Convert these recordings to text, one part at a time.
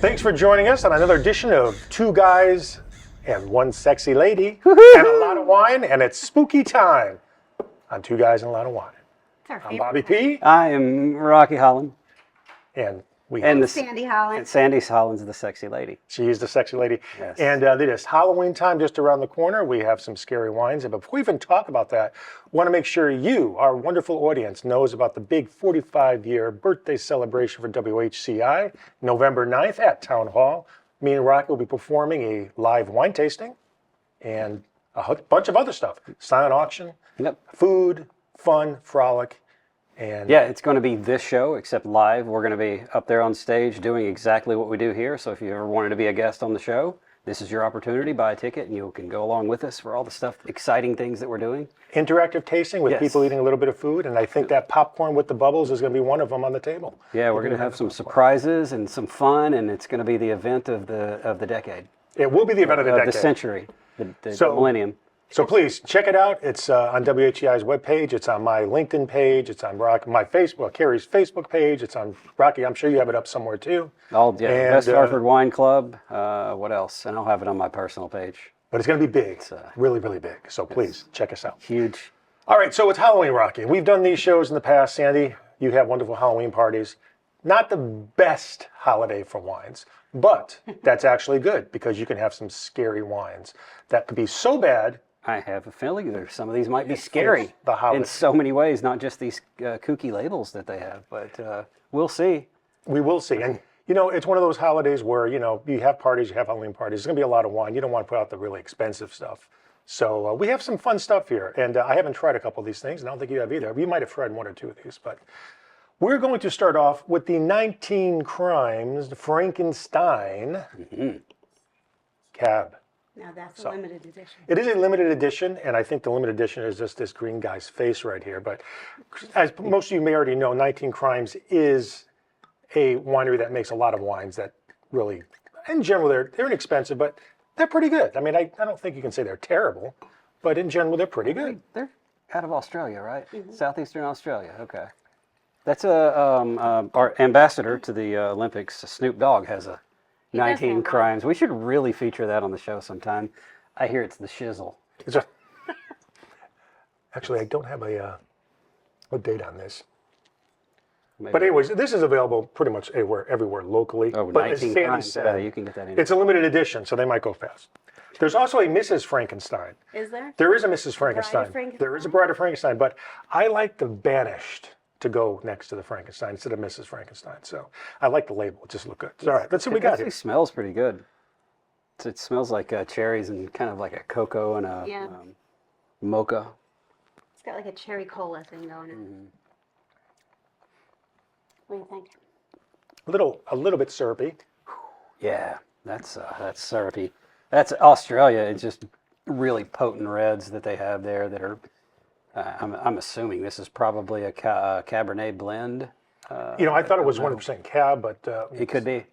Thanks for joining us on another edition of Two Guys and One Sexy Lady Woo-hoo! and a lot of wine, and it's spooky time on Two Guys and a Lot of Wine. I'm Bobby P. I am Rocky Holland. And Sandy Holland. And Sandy Holland's the sexy lady. She is the sexy lady. Yes. And it is Halloween time just around the corner. We have some scary wines. And before we even talk about that, we want to make sure you, our wonderful audience, knows about the big 45-year birthday celebration for WHCI, November 9th at Town Hall. Me and Rocky will be performing a live wine tasting and a bunch of other stuff. Silent auction, Yep. food, fun, frolic. And Yeah, it's going to be this show, except live. We're going to be up there on stage doing exactly what we do here. So if you ever wanted to be a guest on the show, this is your opportunity. Buy a ticket and you can go along with us for all the stuff, exciting things that we're doing. interactive tasting with Yes. people eating a little bit of food. And I think that popcorn with the bubbles is going to be one of them on the table. Yeah, we're going to have some surprises and some fun, and it's going to be the event of the decade, It will be the event of the decade. the century, the So- millennium. So please check it out. It's on WHEI's webpage. It's on my LinkedIn page. It's on my Facebook, Carrie's Facebook page. It's on Rocky. I'm sure you have it up somewhere too. And, Best And, Hartford Wine Club. What else? And I'll have it on my personal page. But it's going to be big, really, really big. So please check us out. Huge. All right, so it's Halloween, Rocky. We've done these shows in the past. Sandy, you have wonderful Halloween parties. Not the best holiday for wines, but that's actually good because you can have some scary wines that could be so bad. I have a feeling some of these might be scary the holiday. in so many ways, not just these kooky labels that they have, but we'll see. We will see. And, you know, it's one of those holidays where, you know, you have parties, you have Halloween parties. There's going to be a lot of wine. You don't want to put out the really expensive stuff. So we have some fun stuff here. And I haven't tried a couple of these things, and I don't think you have either. You might have tried one or two of these. But we're going to start off with the 19 Crimes Frankenstein Cab. Now that's a limited edition. It is a limited edition, and I think the limited edition is just this green guy's face right here. But as most of you may already know, 19 Crimes is a winery that makes a lot of wines that really, in general, they're inexpensive, but they're pretty good. I mean, I don't think you can say they're terrible, but in general, they're pretty good. They're out of Australia, right? Southeastern Australia. Okay. That's our ambassador to the Olympics, Snoop Dogg, has a 19 Crimes. We should really feature that on the show sometime. I hear it's the shizzle. Actually, I don't have a date on this. Maybe. But anyways, this is available pretty much everywhere locally. Oh, but as 19 Sandy Crimes. said, Yeah, you can get that in. it's a limited edition, so they might go fast. There's also a Mrs. Frankenstein. Is there? There is a Mrs. Frankenstein. Frankenstein? There is a Bride of Frankenstein, but I like the Banished to go next to the Frankenstein instead of Mrs. Frankenstein. So I like the label. It just look good. All right, let's see what we got It here. smells pretty good. It smells like cherries and kind of like a cocoa and a Yeah. mocha. It's got like a cherry cola thing going. What do you think? A little bit syrupy. Yeah, that's syrupy. That's Australia. It's just really potent reds that they have there that are. I'm assuming this is probably a Cabernet blend. You know, I thought it was 100% cab, but It could be.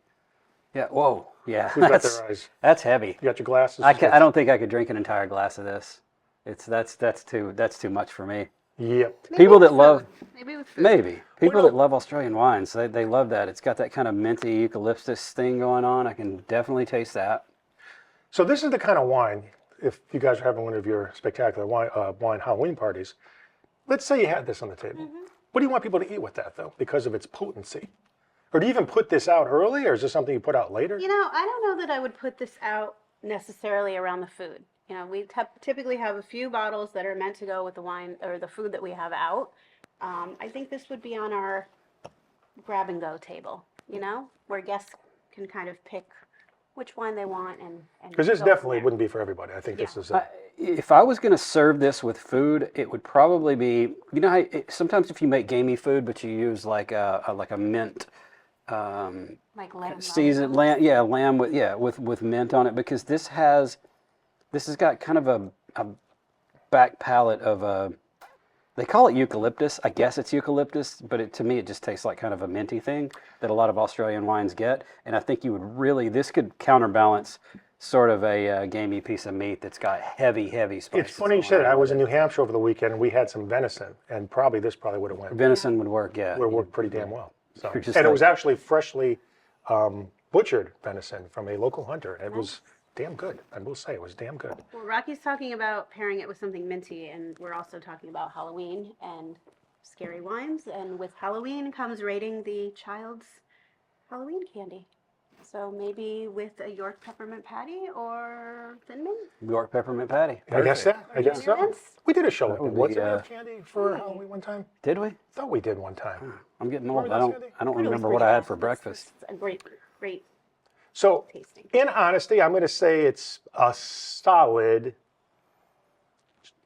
Yeah. Whoa. Yeah. who's got their eyes? That's heavy. You got your glasses? I don't think I could drink an entire glass of this. That's too much for me. Yep. People that love Maybe with food. maybe people no. that love Australian wines, they love that. It's got that kind of minty eucalyptus thing going on. I can definitely taste that. So this is the kind of wine, if you guys are having one of your spectacular wine Halloween parties, let's say you had this on the table. What do you want people to eat with that, though, because of its potency? Or do you even put this out early, or is this something you put out later? You know, I don't know that I would put this out necessarily around the food. You know, we typically have a few bottles that are meant to go with the wine or the food that we have out. I think this would be on our grab and go table, you know, where guests can kind of pick which wine they want and Because this go from definitely there. wouldn't be for everybody. I think this is If I was going to serve this with food, it would probably be, you know, sometimes if you make gamey food, but you use like a mint Like lamb. seasoned lamb with mint on it, because this has got kind of a back palate of they call it eucalyptus. I guess it's eucalyptus, but to me it just tastes like kind of a minty thing that a lot of Australian wines get. And I think this could counterbalance sort of a gamey piece of meat that's got heavy spices. It's funny you said it. I was in New Hampshire over the weekend, and we had some venison, and this probably would have went. Venison would work, yeah. Would have worked pretty damn well. So, You're and just it like- was actually freshly butchered venison from a local hunter. And it was damn good. I will say it was damn good. Well, Rocky's talking about pairing it with something minty, and we're also talking about Halloween and scary wines. And with Halloween comes raiding the child's Halloween candy. So maybe with a York peppermint patty or Thin Mint. York peppermint patty. I guess that. I guess so. Mints? We did a show with would them. be, What's the candy for Halloween one time? Did we? Thought we did one time. I'm getting old. Remember that, Sandy? I don't It was remember pretty what I had good. for breakfast. It's a great So, tasting. in honesty, I'm going to say it's a solid,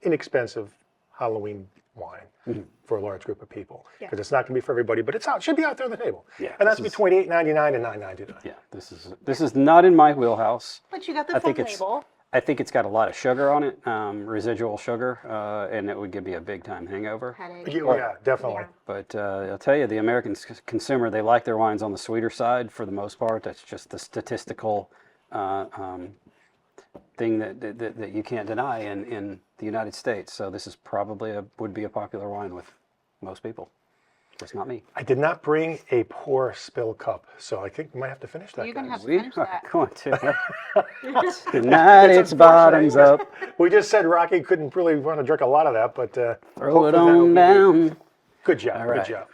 inexpensive Halloween wine for a large group of people. Yeah. Because it's not going to be for everybody, but it should be out there on the table. Yeah, And that's this is- between $8.99 and $9.99. Yeah, this is not in my wheelhouse. But you got the I fun think it's label. I think it's got a lot of sugar on it, residual sugar, and it would give me a big time hangover. Headache. Yeah, definitely. Yeah. But I'll tell you, the American consumer, they like their wines on the sweeter side for the most part. That's just the statistical thing that you can't deny in the United States. So this is probably would be a popular wine with most people. Just not me. I did not bring a pour spill cup, so I think we might have to finish that. You're gonna guys. have to We finish are that. going to. Tonight it's bottoms up. We just said Rocky couldn't really want to drink a lot of that, but Throw hopefully it that'll on be down. good job. All Good right. job.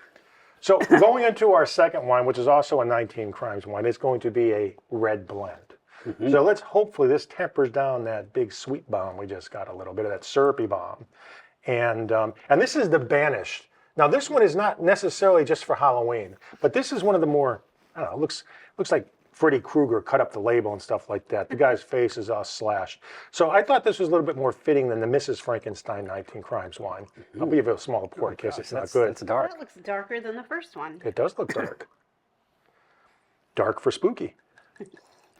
So going into our second wine, which is also a 19 Crimes wine, it's going to be a red blend. So let's hopefully this tempers down that big sweet bomb we just got a little bit of that syrupy bomb, and this is the Banished. Now this one is not necessarily just for Halloween, but this is one of the more I don't know. Looks like Freddy Krueger cut up the label and stuff like that. The guy's face is all slashed. So I thought this was a little bit more fitting than the Mrs. Frankenstein 19 Crimes wine. I'll give you a small pour in case it's not good. That's dark. That looks darker than the first one. It does look dark. Dark for spooky.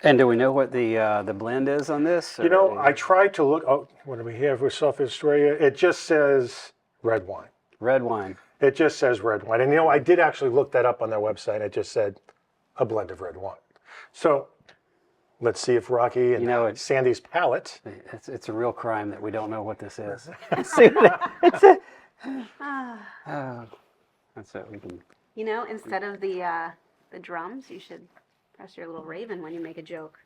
And do we know what the blend is on this? You know, or- I tried to look. Oh, what do we have with South Australia? It just says red wine. red wine. It just says red wine. And you know, I did actually look that up on their website. It just said a blend of red wine. So let's see if Rocky and You know, it- Sandy's palate. It's a real crime that we don't know what this is. See what it's a, oh, that's what we can. You know, instead of the drums, you should press your little raven when you make a joke.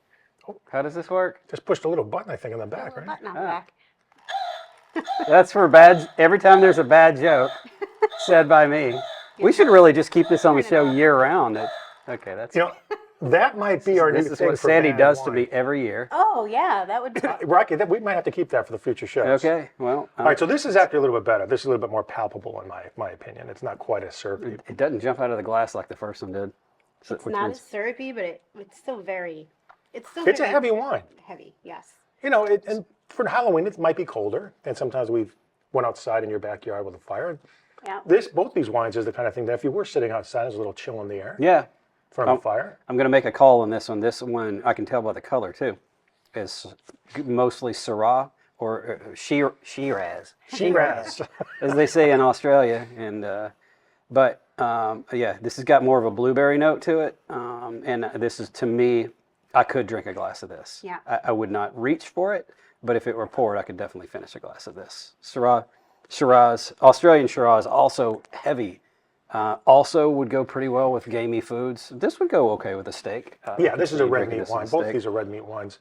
How does this work? Just pushed a little button, I think, on the A back, little right? button on the back. That's for bad. Every time there's a bad joke said by me, we should really just keep this on the show year round. Okay, that's You know, that might be our new this is thing what for Sandy bad does to wine. me every year. Oh yeah, that would. Rocky, we might have to keep that for the future shows. Okay, well, All right, so this is actually a little bit better. This is a little bit more palpable in my opinion. It's not quite as syrupy. it doesn't jump out of the glass like the first one did. So, It's which not one's- as syrupy, but it's still very. It's still. It's a very heavy wine. Heavy, yes. You know, and for Halloween, it might be colder, and sometimes we've went outside in your backyard with a fire. Yeah. Both these wines is the kind of thing that if you were sitting outside, there's a little chill in the air yeah, from a fire. I'm going to make a call on this one. This one, I can tell by the color too, is mostly Syrah or Shiraz. Shiraz. As they say in Australia. And but yeah, this has got more of a blueberry note to it. And this is, to me, I could drink a glass of this. Yeah. I would not reach for it, but if it were poured, I could definitely finish a glass of this. Shiraz, Australian Shiraz, also heavy. Also would go pretty well with gamey foods. This would go okay with a steak. Yeah, this is a red drinking meat this with wine. a Both steak. these are red meat wines.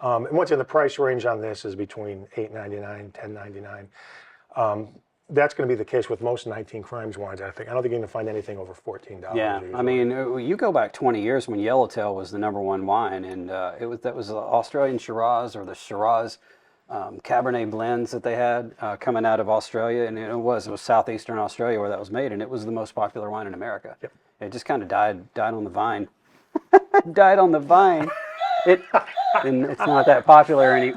And once again, the price range on this is between $8.99, $10.99. That's going to be the case with most 19 Crimes wines, I think. I don't think you're going to find anything over $14. Yeah, usually. I mean, you go back 20 years when Yellowtail was the #1 wine, and that was the Australian Shiraz or the Shiraz Cabernet blends that they had coming out of Australia, and it was southeastern Australia where that was made, and it was the most popular wine in America. Yep. It just kind of died on the vine. Died on the vine. And it's not that popular any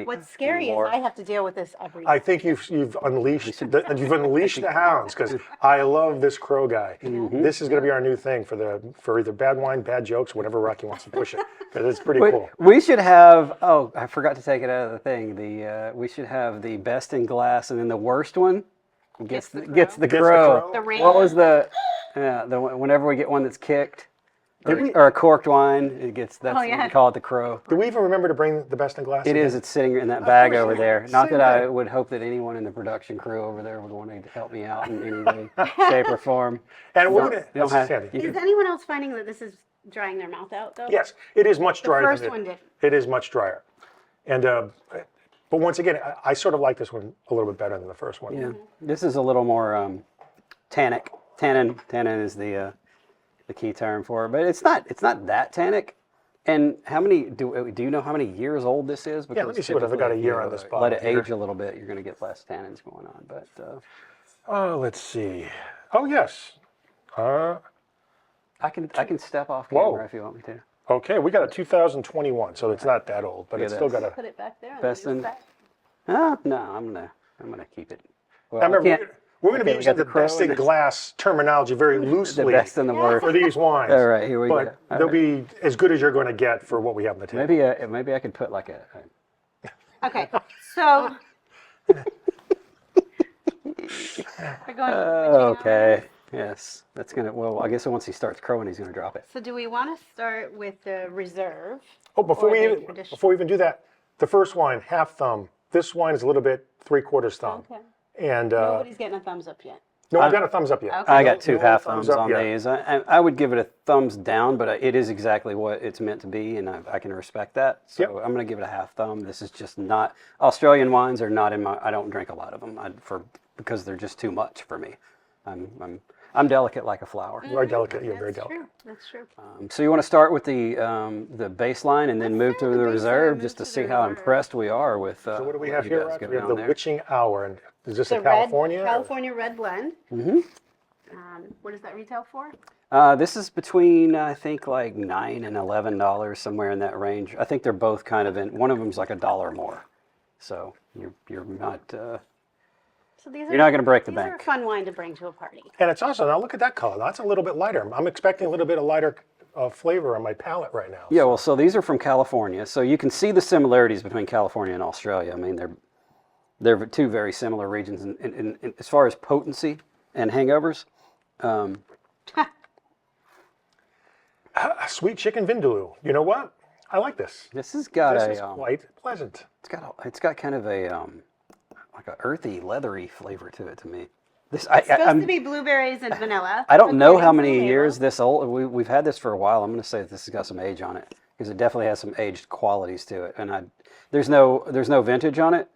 What's scary anymore. is I have to deal with this every. I think you've unleashed the hounds, because I love this crow guy. This is going to be our new thing for either bad wine, bad jokes, whatever Rocky wants to push it, because it's pretty cool. We should have. Oh, I forgot to take it out of the thing. We should have the best in glass, and then the worst one gets the crow. Gets the crow. The rain. What was the whenever we get one that's kicked or a corked wine, it gets that's Oh, what yeah. we call it, the crow. Do we even remember to bring the best in glass? It again? is. It's sitting in that bag course over it there. is. Not Same that I thing. would hope that anyone in the production crew over there would want to help me out in any way, shape, or form. And we're Don't- going don't to, have- Sandy. you Is anyone else finding that this is drying their mouth out, though? Yes, it is much The drier. first than one did. It is much drier. And, but once again, I sort of like this one a little bit better than the first one. Yeah, this is a little more tannic. Tannin is the key term for it, but it's not that tannic. And how many do you know how many years old this is? Yeah, let me see what I've got a typically, if year you, on this let bottle it here. age a little bit, you're going to get less tannins going on. But Oh, let's see. Oh, yes. I can step off Whoa. camera if you want me to. Okay, we got a 2021, so it's not that old, but Look it's at still this. got a. Put it back there. And Best then in- back. No, I'm gonna keep it. Well, I remember can't- we're going to be okay, we using got the the crow best in and the- glass terminology very the loosely best in the worst. for these wines. All right, here we but go. All they'll right. be as good as you're going to get for what we have on the table. Maybe I could put like a Okay, so. We're going okay. Yes, that's gonna. Well, I guess once he starts crowing, he's gonna drop it. So do we want to start with the reserve? Oh, before or we the even, traditional? before we even do that, the first wine, half thumb. This wine is a little bit 3/4 thumb. Okay. And Nobody's getting a thumbs up yet. no, I've got a thumbs up yet. Okay. I No- got two no half thumbs thumbs up on yet. these. I would give it a thumbs down, but it is exactly what it's meant to be, and I can respect that. So Yep. I'm going to give it a half thumb. This is just not Australian wines are not in my. I don't drink a lot of them because they're just too much for me. I'm delicate like a flower. You are delicate. You're very That's delicate. true. That's true. So you want to start with the baseline and then move Let's to start the with the baseline reserve and just to move to see the how reserve. impressed we are with. So what do we what have you here, guys Roger? got We have down the there. Witching Hour. And is this The a California? red, or- California red blend. Mm-hmm. What does that retail for? This is between I think like $9 and $11 somewhere in that range. I think they're both kind of in. One of them's like $1 more, so you're not. So these You're not gonna break the these are bank. a fun wine to bring to a party. And it's also, now look at that color. That's a little bit lighter. I'm expecting a little bit of lighter flavor on my palate right now. Yeah, well, so these are from California, so you can see the similarities between California and Australia. I mean, they're two very similar regions in as far as potency and hangovers. Sweet chicken vindaloo. You know what? I like this. This has got This is a quite pleasant. it's got kind of a like a earthy, leathery flavor to it to me. This It's supposed I'm- to be blueberries and vanilla. I don't know according how to the many label. years this old. We've had this for a while. I'm going to say that this has got some age on it because it definitely has some aged qualities to it. And there's no vintage on it.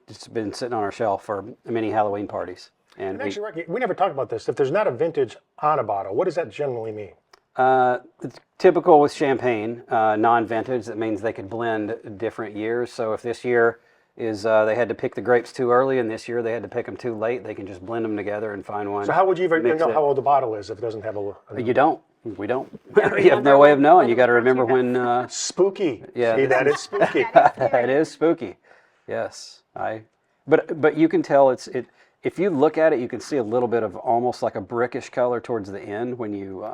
Just been sitting on our shelf for many Halloween parties. And And actually, Rocky, we never talked about this. If there's not a vintage on a bottle, what does that generally mean? it's typical with champagne, non-vintage. That means they could blend different years. So if this year is they had to pick the grapes too early, and this year they had to pick them too late, they can just blend them together and find one. So how would you even mix know it. how old the bottle is if it doesn't have a You don't. We don't. Gotta You have no remember way of when- knowing. when You it got to was remember your when. spooky? Yeah, See, this that is- is spooky. It is spooky. Yes, But you can tell if you look at it, you can see a little bit of almost like a brickish color towards the end when you.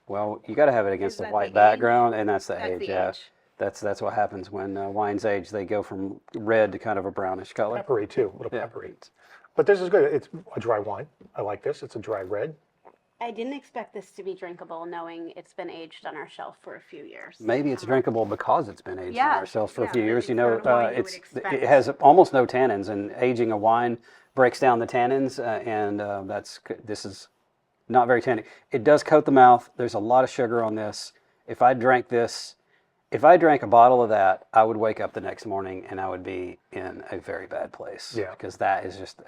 Well, you got to have it against Is a that white the age? background, and that's the That's age. the Yeah, age. that's what happens when wines age. They go from red to kind of a brownish color. Peppery too, a little Yeah. peppery. But this is good. It's a dry wine. I like this. It's a dry red. I didn't expect this to be drinkable, knowing it's been aged on our shelf for a few years. Maybe it's drinkable because it's been aged Yeah, on ourselves for a yeah, few but years. it's You know, not a wine you would it expect. has almost no tannins, and aging a wine breaks down the tannins, and this is not very tannic. It does coat the mouth. There's a lot of sugar on this. If I drank a bottle of that, I would wake up the next morning and I would be in a very bad place. Yeah. Because that is just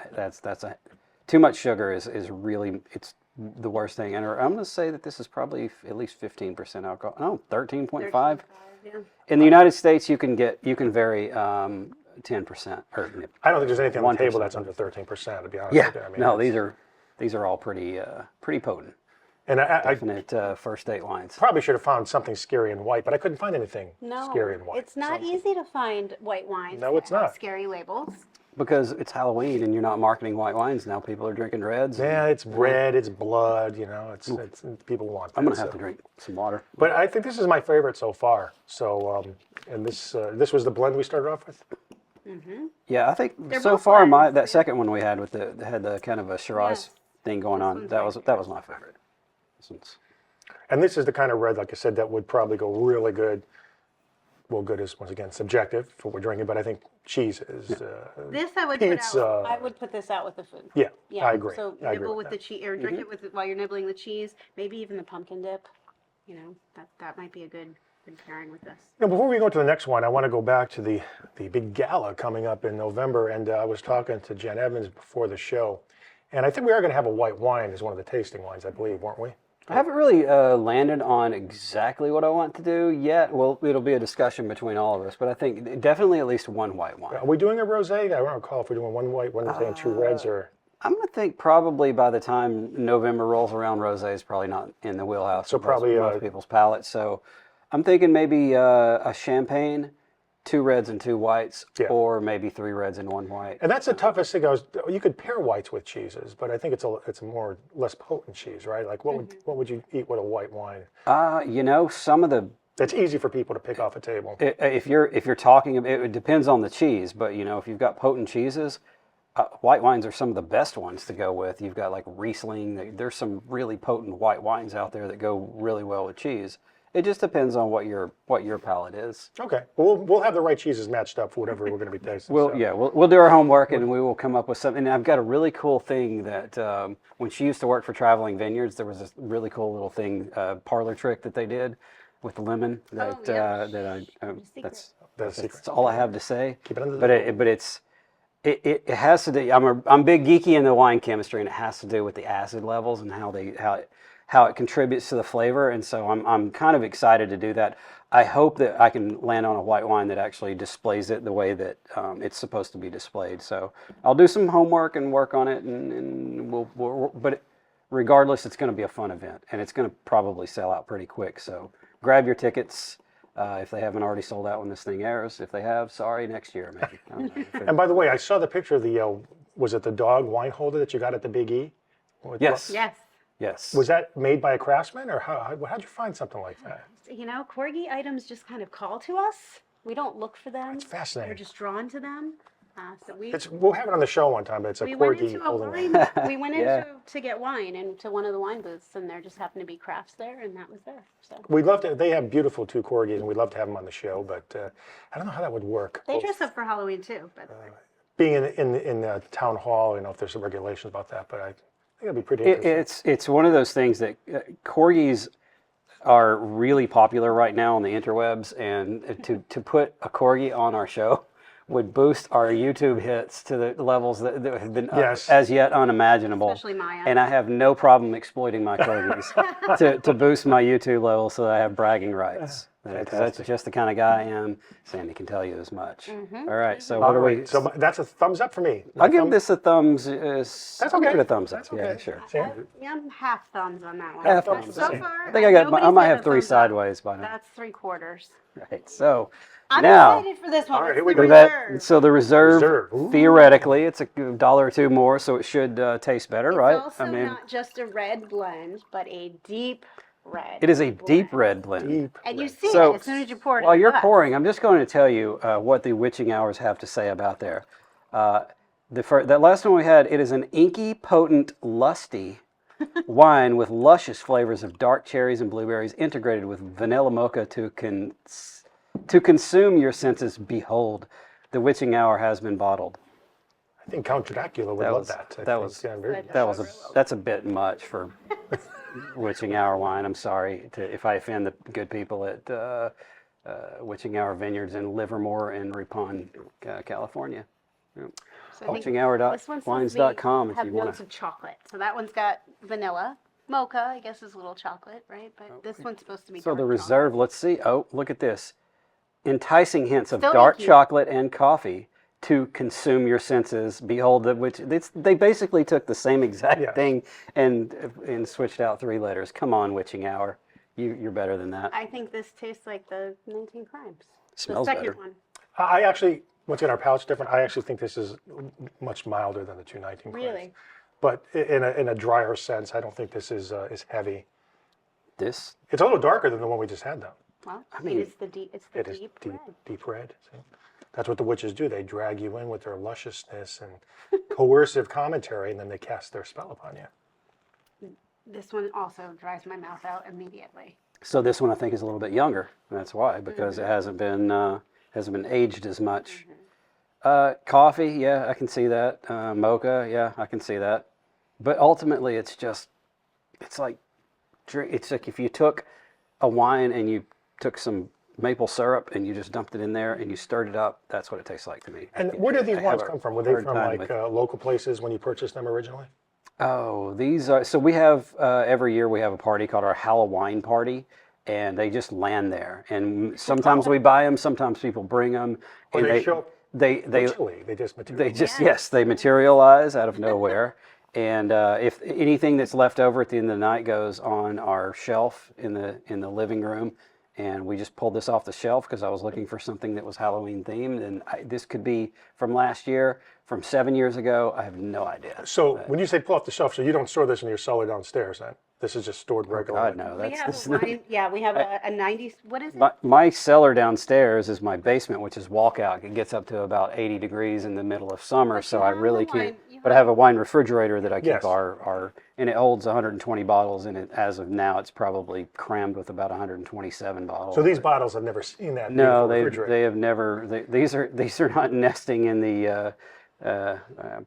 too much sugar is really it's the worst thing. And I'm going to say that this is probably at least 15% alcohol. No, 13.5. Yeah. In the United States, you can vary 10%. Or, I don't think there's anything on the 1%. table that's under 13%. To be honest yeah, with you. I mean, no, it's- these are all pretty potent. And I Definite first date wines. probably should have found something scary and white, but I couldn't find anything No, scary and white. it's not So- easy to find white wines. No, that it's have not. Scary labels. Because it's Halloween and you're not marketing white wines now. People are drinking reds. Yeah, it's red, it's blood. You know, it's people want. That, I'm gonna have so. to drink some water. But I think this is my favorite so far. So, and this was the blend we started off with. Yeah, I think They're so both far blends, that yeah. second one we had with had the kind of a Shiraz Yes. thing going This on. one's That my was my favorite. This one's And this is the kind of red, like I said, that would probably go really good well, good is once again subjective for what we're drinking, but I think cheese is. This I would Pizza. put out. I would put this out with the food. Yeah, Yeah, I agree. So I agree nibble with with the cheese, or drink it with while you're nibbling the cheese. Maybe even the pumpkin dip. You know, that might be a good pairing with this. Now, before we go to the next one, I want to go back to the big gala coming up in November, and I was talking to Jen Evans before the show, and I think we are going to have a white wine as one of the tasting wines, I believe, weren't we? I haven't really landed on exactly what I want to do yet. Well, it'll be a discussion between all of us, but I think definitely at least one white wine. Are we doing a rosé? I don't recall if we're doing one white, one rosé, and two reds, or. I'm going to think probably by the time November rolls around, rosé is probably not in the wheelhouse So of probably, most people's palates. So I'm thinking maybe a champagne, 2 reds and 2 whites, Yeah. or maybe 3 reds and 1 white. And that's the toughest thing. You could pair whites with cheeses, but I think it's a more less potent cheese, right? Like what would you eat with a white wine? You know, some of the That's easy for people to pick off a table. if you're talking, it depends on the cheese, but you know, if you've got potent cheeses, white wines are some of the best ones to go with. You've got like Riesling. There's some really potent white wines out there that go really well with cheese. It just depends on what your palate is. Okay, well, we'll have the right cheeses matched up for whatever we're going to be tasting. Well, so. yeah, we'll do our homework and we will come up with something. And I've got a really cool thing that when she used to work for Traveling Vineyards, there was this really cool little thing, parlor trick that they did with lemon. That yeah. that's That's secret. that's all I have to say. Keep it under the But it has to do. I'm big geeky in the wine chemistry, and it has to do with the acid levels and how it contributes to the flavor. And so I'm kind of excited to do that. I hope that I can land on a white wine that actually displays it the way that it's supposed to be displayed. So I'll do some homework and work on it, and but regardless, it's going to be a fun event, and it's going to probably sell out pretty quick. So grab your tickets. If they haven't already sold out when this thing airs. If they have, sorry, next year maybe. I don't know. And by the way, I saw the picture of the, was it the dog wine holder that you got at the Big E? Yes. Yes. Yes. Was that made by a craftsman, or how'd you find something like that? You know, corgi items just kind of call to us. We don't look for them. It's fascinating. We're just drawn to them. So We'll have it on the show one time, but it's a we went corgi into a holding. wine. We went Yeah. into to get wine into one of the wine booths, and there just happened to be crafts there, and that was there. So We'd love to. They have beautiful 2 corgis, and we'd love to have them on the show, but I don't know how that would work. they dress up for Halloween too. But Being in the town hall, I don't know if there's some regulations about that, but I think it'd be pretty interesting. It's one of those things that corgis are really popular right now on the interwebs, and to put a corgi on our show would boost our YouTube hits to the levels that have been Yes. as yet unimaginable. Especially Maya. And I have no problem exploiting my corgis to boost my YouTube levels so that I have bragging rights. That's just the kind of guy I am. Sandy can tell you as much. All right, so what All are right, we? so that's a thumbs up for me. I'll give this a thumbs. That's okay. Give it a thumbs up. That's Yeah, okay. sure. yeah, I'm half thumbs on that one. Half So thumbs. So Okay. far, I think I got. I nobody's might given have a 3 thumbs up. sideways by now. That's 3/4. Right. So I'm now. excited for this one. All right, It's here we the go. reserve. So the reserve, Reserve. Ooh. theoretically, it's $1 or $2 more, so it should taste better, It's right? also not just a red blend, but a deep red. it is a blend. deep red blend. Deep And you red. see So, it as soon as you pour it. While in the you're glass. pouring, I'm just going to tell you what the witching hours have to say about there. That last one we had, it is an inky, potent, lusty wine with luscious flavors of dark cherries and blueberries integrated with vanilla mocha to consume your senses. Behold, the witching hour has been bottled. I think Count Dracula would That love was- that. I that think, was- very That That's a bit much for witching hour wine. I'm sorry if I offend the good people at Witching Hour Vineyards in Livermore and Ripon, California. So I think this one's supposed to WitchingHour.wines.com if have you want notes to. of chocolate. So that one's got vanilla, mocha. I guess is a little chocolate, right? But this one's supposed to be. So the dark reserve, let's see. Oh, look at this. Enticing hints of Still dark inky. chocolate and coffee to consume your senses. Behold, they basically took the same exact Yes. thing and switched out 3 letters. Come on, Witching Hour. You're better than that. I think this tastes like the 19 Crimes. Smells the second better. one. I actually, once again, our palate's different. I actually think this is much milder than the 219 Crimes. Really? But in a drier sense, I don't think this is heavy. This It's a little darker than the one we just had, though. Well, mean, it's the deep. It's the It is deep, deep, red. deep red. See? That's what the witches do. They drag you in with their lusciousness and coercive commentary, and then they cast their spell upon you. This one also dries my mouth out immediately. So this one I think is a little bit younger. That's why, because it hasn't been aged as much. Coffee, yeah, I can see that. Mocha, yeah, I can see that. But ultimately, it's like if you took a wine and you took some maple syrup and you just dumped it in there and you stirred it up. That's what it tastes like to me. And where did these I wines have a come from? Were they hard from time like with- local places when you purchased them originally? Oh, these are, so we have, every year we have a party called our Halloween party, and they just land there. And sometimes we buy them, sometimes people bring them. Or And they show up they originally, they just They materialize. just, yes, they materialize out of nowhere. And if anything that's left over at the end of the night goes on our shelf in the living room, and we just pulled this off the shelf because I was looking for something that was Halloween themed, and this could be from last year, from 7 years ago. I have no idea. So when you say pull off the shelf, so you don't store this in your cellar downstairs then? This is just stored regularly? God, no, We that's have this a wine, yeah, we have a 90s, what is it? my cellar downstairs is my basement, which is walkout. It gets up to about 80 degrees in the middle of summer, so you I have really the can't. wine- you But I have a wine refrigerator that I keep Yes. our and it holds 120 bottles in it. As of now, it's probably crammed with about 127 bottles. So these bottles have never seen that No, beautiful refrigerator. they have never. These are not nesting in the. I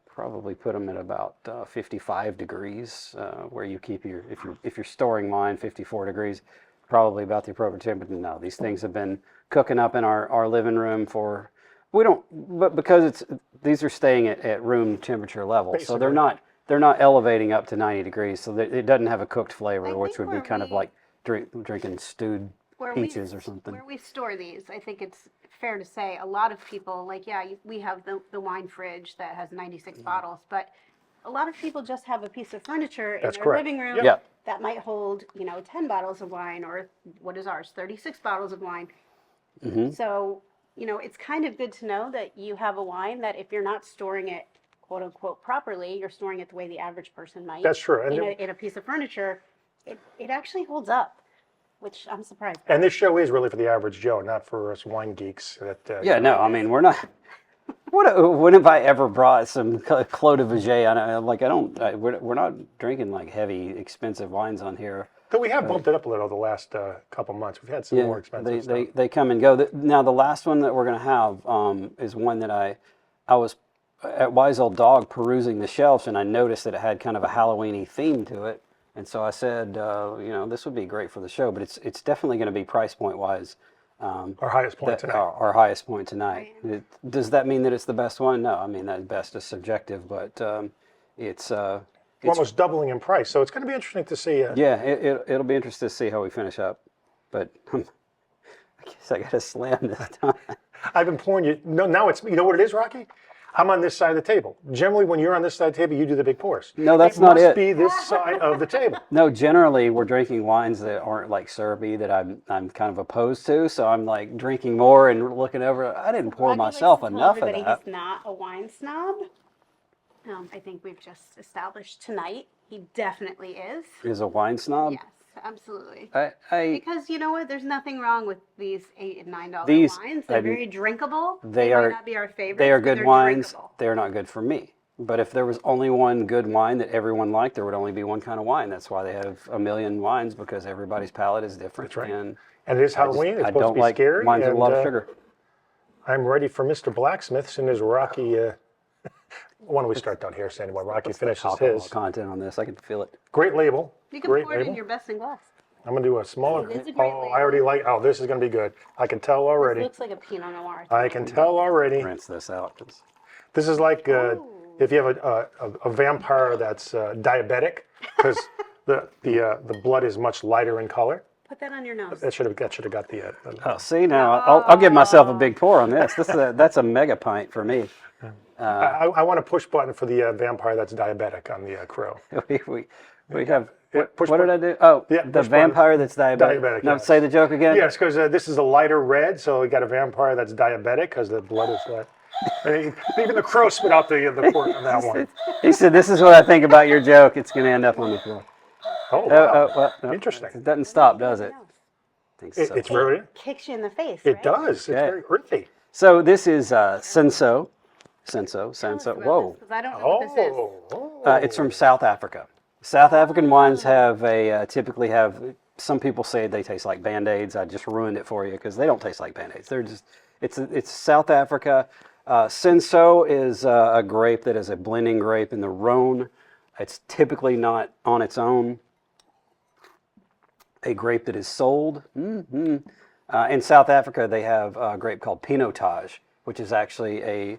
probably put them at about 55 degrees, where you keep your if you're storing wine 54 degrees, probably about the appropriate temperature. No, these things have been cooking up in our living room for. We don't, but because these are staying at room temperature level, so they're Basically. not elevating up to 90 degrees, so it doesn't have a cooked flavor, I which think would be where kind of we- like drinking stewed peaches or something. Where we store these, I think it's fair to say a lot of people, like, yeah, we have the wine fridge that has 96 Mm-hmm. bottles, but a lot of people just have a piece of furniture in That's their correct. living room Yep. Yeah. that might hold, 10 bottles of wine, or what is ours, 36 bottles of wine. Mm-hmm. So, it's kind of good to know that you have a wine that if you're not storing it, quote unquote, properly, you're storing it the way the average person might. That's true. And In a piece of furniture, it actually holds up, which I'm surprised. And this show is really for the average Joe, not for us wine geeks. That Yeah, no, I mean, we're not. When have I ever brought some Clos de Vigée? We're not drinking like heavy, expensive wines on here. Though we have bumped it up a little the last couple months. We've had some more expensive stuff. they come and go. Now the last one that we're gonna have is one that I was at Wise Old Dog perusing the shelves, and I noticed that it had kind of a Halloweeny theme to it, and so I said, this would be great for the show, but it's definitely going to be price point wise. Our highest point tonight. Our highest point tonight. Does that mean that it's the best one? No, I mean that best is subjective, but it's We're almost doubling in price, so it's going to be interesting to see. yeah, it'll be interesting to see how we finish up. But I guess I got to slam this time. I've been pouring you. No, now it's, you know what it is, Rocky? I'm on this side of the table. Generally, when you're on this side of the table, you do the big pours. No, that's not It must it. be this side of the table. No, generally we're drinking wines that aren't like syrupy that I'm kind of opposed to. So I'm like drinking more and looking over. I didn't pour Rocky likes myself to tell enough of everybody that. He's not a wine snob. I think we've just established tonight he definitely is. Is a wine snob? Yes, absolutely. I Because you know what? There's nothing wrong with these $8 and $9 These- wines. They're I- very drinkable. they might are- not be our favorites. they are but good they're wines. drinkable. They're not good for me. But if there was only one good wine that everyone liked, there would only be one kind of wine. That's why they have a million wines, because everybody's palate is different. That's right. And And it is Halloween. It's I supposed don't to be like scary. wines with a and, lot of sugar. I'm ready for Mr. Blacksmith's and his Rocky. Why don't we start down here, Sandy, while Rocky finishes Alcohol his. content on this, I can feel it. Great label. You can Great pour it label. in your best in glass. I'm going to do a smaller. It is a great Oh, label. I already like. Oh, this is going to be good. I can tell It already. looks like a Pinot Noir. I can tell already. Rinse this out. 'Cause- This is like if you have a vampire that's diabetic, because the blood is much lighter in color. Put that on your nose. That should have got the. Oh, see now, I'll give myself a big pour on this. That's a mega pint for me. I want a push button for the vampire that's diabetic on the crow. We have. Yeah, What, push what did button. I do? Oh, Yeah, the push button. vampire that's diabetic. Diabetic, No, yes. say the joke again. Yes, because this is a lighter red, so we got a vampire that's diabetic because the blood is. Even the crow spit out the cork on that one. He said, "This is what I think about your joke. It's going to end up on the floor." Oh, wow. Well, no, Interesting. It doesn't stop, does it? I think so. It's very. Kicks you in the face. It right? does. It's Okay. very earthy. So this is Cinsault. Tell us about Whoa. this, 'cause I don't know what this is. Oh. It's from South Africa. South African wines have typically have some people say they taste like Band-Aids. I just ruined it for you because they don't taste like Band-Aids. They're just, it's South Africa. Cinsault is a grape that is a blending grape in the Rhone. It's typically not on its own a grape that is sold. In South Africa, they have a grape called Pinotage, which is actually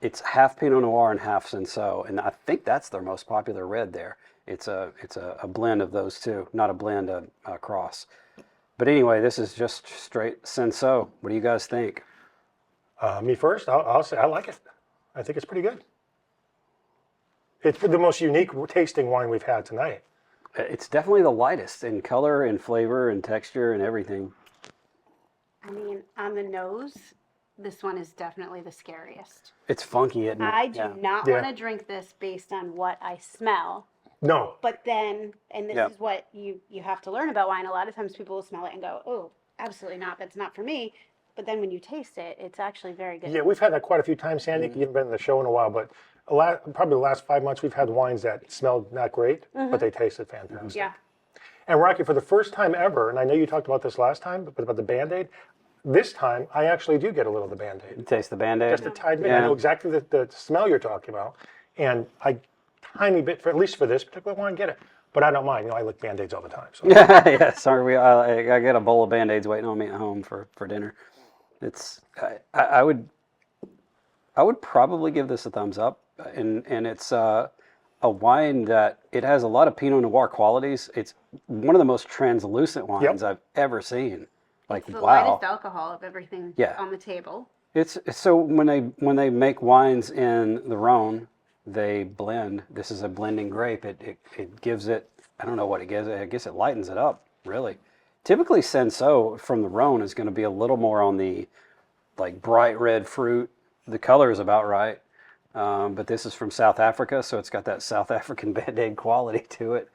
it's half Pinot Noir and half Cinsault, and I think that's their most popular red there. It's a blend of those two, not a blend, a cross. But anyway, this is just straight Cinsault. What do you guys think? Me first, I'll say I like it. I think it's pretty good. It's the most unique tasting wine we've had tonight. It's definitely the lightest in color and flavor and texture and everything. I mean, on the nose, this one is definitely the scariest. It's funky, isn't it? I do not Yeah. want to drink this based on what I smell. No, But then, and this Yeah. is what you have to learn about wine. A lot of times people will smell it and go, oh, absolutely not. That's not for me. But then when you taste it, it's actually very good. yeah, we've had that quite a few times, Sandy. You haven't been in the show in a while, but probably the last 5 months, we've had wines that smelled not great, but they tasted fantastic. Yeah. And Rocky, for the first time ever, and I know you talked about this last time, but about the Band-Aid, this time I actually do get a little of the Band-Aid. You taste the Band-Aid? Just a tiny bit. Yeah. I know exactly the smell you're talking about. And I, tiny bit, at least for this particular wine, get it. But I don't mind. You know, I lick Band-Aids all the time. So. Yeah, sorry. I got a bowl of Band-Aids waiting on me at home for dinner. It's I would probably give this a thumbs up, and it's a wine that it has a lot of Pinot Noir qualities. It's one of the most translucent wines I've ever seen. Like, It's the wow. lightest alcohol of everything on the table. It's so when they make wines in the Rhone, they blend. This is a blending grape. It gives it, I don't know what it gives it. I guess it lightens it up, really. Typically, Cinsault from the Rhone is going to be a little more on the like bright red fruit. The color is about right, but this is from South Africa, so it's got that South African Band-Aid quality to it.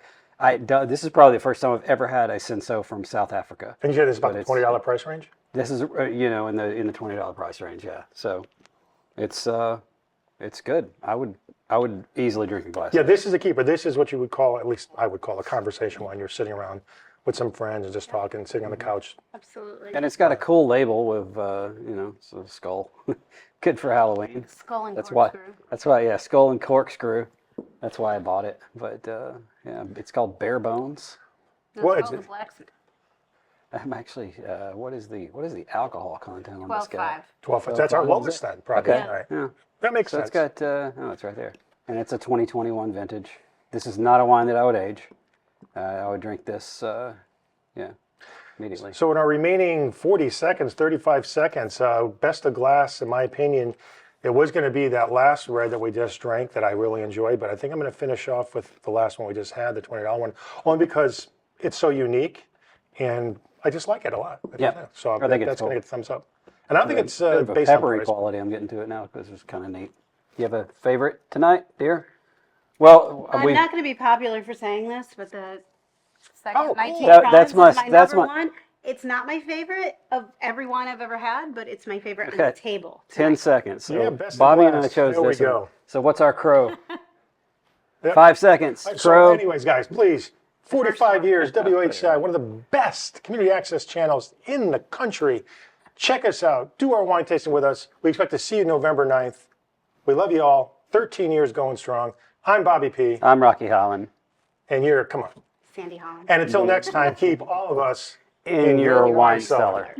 This is probably the first time I've ever had a Cinsault from South Africa. And you said this is about But the $20 price range? This is in the $20 price range, yeah. So it's good. I would easily drink a glass. Yeah, this is a keeper. This is what you would call, at least I would call, a conversation wine. You're sitting around with some friends and just talking, sitting on the couch. Absolutely. And it's got a cool label with it's a skull. Good for Halloween. Skull and That's corkscrew. why, yeah, skull and corkscrew. That's why I bought it. But yeah, it's called Bare Bones. No, What it's is called it? the black I'm actually, what is the alcohol content on this guy? 12.5. 12. That's our 12, lowest then, probably. Okay. Right. Yeah. That makes So sense. it's got, it's right there. And it's a 2021 vintage. This is not a wine that I would age. I would drink this, immediately. So in our remaining 40 seconds, 35 seconds, best of glass, in my opinion, it was going to be that last red that we just drank that I really enjoyed, but I think I'm going to finish off with the last one we just had, the $20 one, only because it's so unique and I just like it a lot. Yeah. So I think it's that's going cool. to get a thumbs up. And I don't think it's Bit of a based on peppery price. quality. I'm getting to it now because it's kind of neat. You have a favorite tonight, dear? Well, I'm not going to be popular for saying this, but the second Oh, cool. 19 That- Crimes that's is my- my that's number my- one. It's not my favorite of every wine I've ever had, but it's my favorite on Okay. the table. 10 seconds. So Yeah, best of Bobby and I glass. chose There we this one. go. So what's our crow? Yep. 5 seconds. So Crow. anyways, guys, please, 45 years, WHCI, one of the best community access channels in the country. Check us out. Do our wine tasting with us. We expect to see you November 9th. We love you all. 13 years going strong. I'm Bobby P. I'm Rocky Holland. And you're, come on. Sandy Holland. And until next time, keep all of us In your wine cellar.